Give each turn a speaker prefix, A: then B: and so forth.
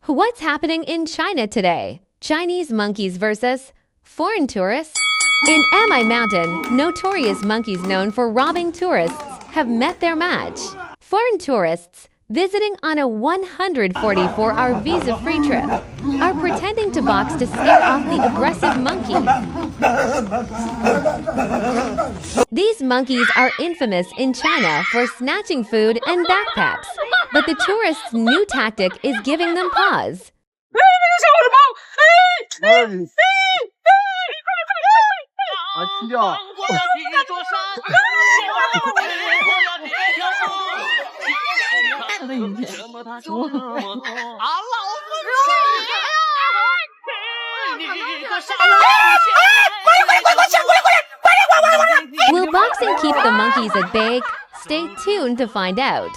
A: What's happening in China today? Chinese monkeys versus foreign tourists? In Amai Mountain, notorious monkeys known for robbing tourists have met their match. Foreign tourists visiting on a 144-hour visa-free trip are pretending to box to scare off the aggressive monkeys. These monkeys are infamous in China for snatching food and backpacks, but the tourists' new tactic is giving them pause. Will boxing keep the monkeys at bay? Stay tuned to find out.